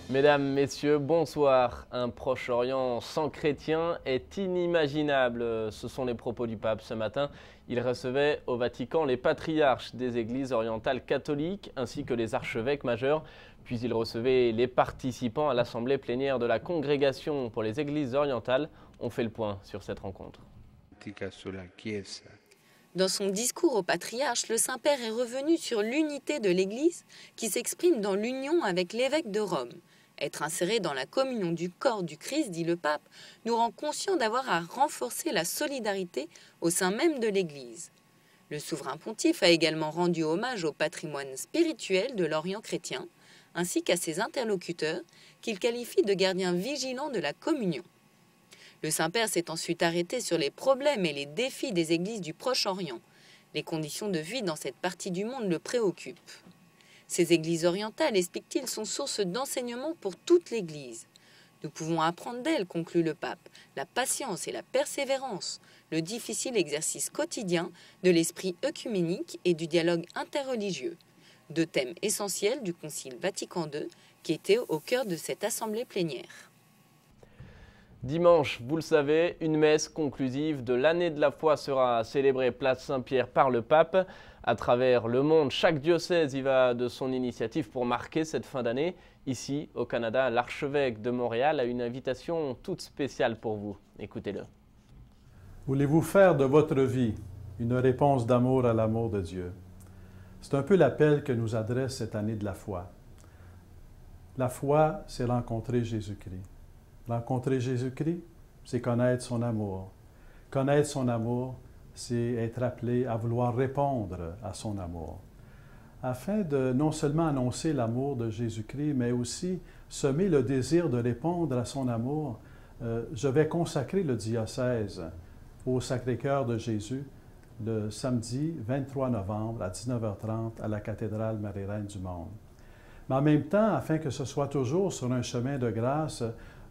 Mesdames, Messieurs, bonsoir. Un Proche-Orient sans chrétiens est inimaginable. Ce sont les propos du pape ce matin. Il recevait au Vatican les patriarches des églises orientales catholiques ainsi que les archevêques majeurs. Puis il recevait les participants à l'assemblée plénière de la Congrégation pour les églises orientales. On fait le point sur cette rencontre. Dans son discours au patriarche, le Saint-Père est revenu sur l'unité de l'Église qui s'exprime dans l'union avec l'évêque de Rome. Être inséré dans la communion du corps du Christ, dit le pape, nous rend conscients d'avoir à renforcer la solidarité au sein même de l'Église. Le souverain pontife a également rendu hommage au patrimoine spirituel de l'Orient chrétien, ainsi qu'à ses interlocuteurs, qu'il qualifie de gardiens vigilants de la communion. Le Saint-Père s'est ensuite arrêté sur les problèmes et les défis des églises du Proche-Orient. Les conditions de vie dans cette partie du monde le préoccupent. Ces églises orientales, explique-t-il, sont source d'enseignement pour toute l'Église. Nous pouvons apprendre d'elles, conclut le pape, la patience et la persévérance, le difficile exercice quotidien de l'esprit œcuménique et du dialogue interreligieux. Deux thèmes essentiels du Concile Vatican II qui étaient au cœur de cette assemblée plénière. Dimanche, vous le savez, une messe conclusive de l'année de la foi sera célébrée place Saint-Pierre par le pape. À travers le monde, chaque diocèse y va de son initiative pour marquer cette fin d'année. Ici, au Canada, l'archevêque de Montréal a une invitation toute spéciale pour vous. Écoutez-le. Voulez-vous faire de votre vie une réponse d'amour à l'amour de Dieu? C'est un peu l'appel que nous adresse cette année de la foi. La foi, c'est rencontrer Jésus-Christ. Rencontrer Jésus-Christ, c'est connaître son amour. Connaître son amour, c'est être appelé à vouloir répondre à son amour. Afin de non seulement annoncer l'amour de Jésus-Christ, mais aussi semer le désir de répondre à son amour, je vais consacrer le diocèse au Sacré-Cœur de Jésus le samedi 23 novembre à 19h30 à la cathédrale Marie-Reine du Monde. Mais en même temps, afin que ce soit toujours sur un chemin de grâce,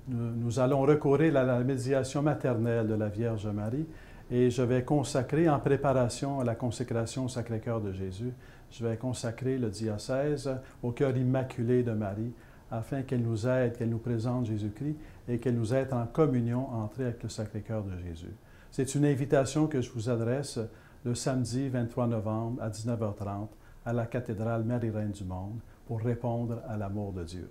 nous allons recourir à la médiation maternelle de la Vierge Marie et je vais consacrer, en préparation à la consécration au Sacré-Cœur de Jésus, je vais consacrer le diocèse au cœur immaculé de Marie afin qu'elle nous aide, qu'elle nous présente Jésus-Christ et qu'elle nous aide en communion entrée avec le Sacré-Cœur de Jésus. C'est une invitation que je vous adresse le samedi 23 novembre à 19h30 à la cathédrale Marie-Reine du Monde pour répondre à l'amour de Dieu.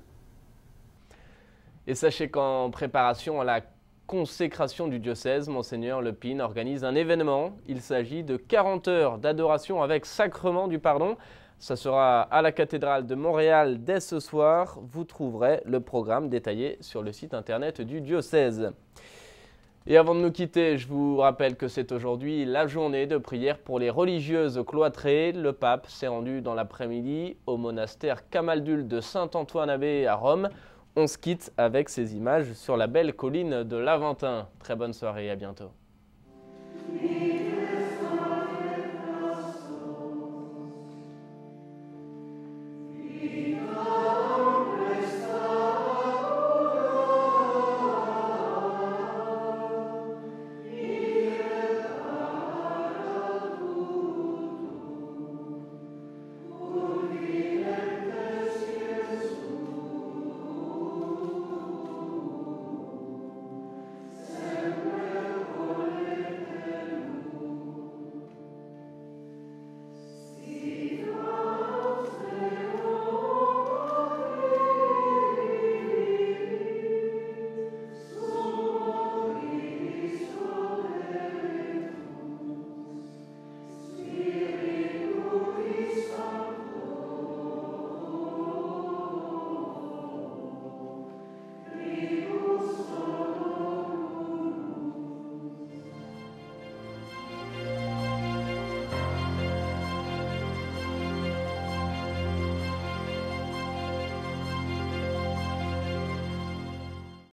Et sachez qu'en préparation à la consécration du diocèse, Monseigneur Lepine organise un événement. Il s'agit de 40 heures d'adoration avec sacrement du pardon. Ça sera à la cathédrale de Montréal dès ce soir. Vous trouverez le programme détaillé sur le site internet du diocèse. Et avant de nous quitter, je vous rappelle que c'est aujourd'hui la journée de prière pour les religieuses cloîtrées. Le pape s'est rendu dans l'après-midi au monastère Camaldule de Saint-Antoine-Abbé à Rome. On se quitte avec ces images sur la belle colline de l'Aventin. Très bonne soirée et à bientôt.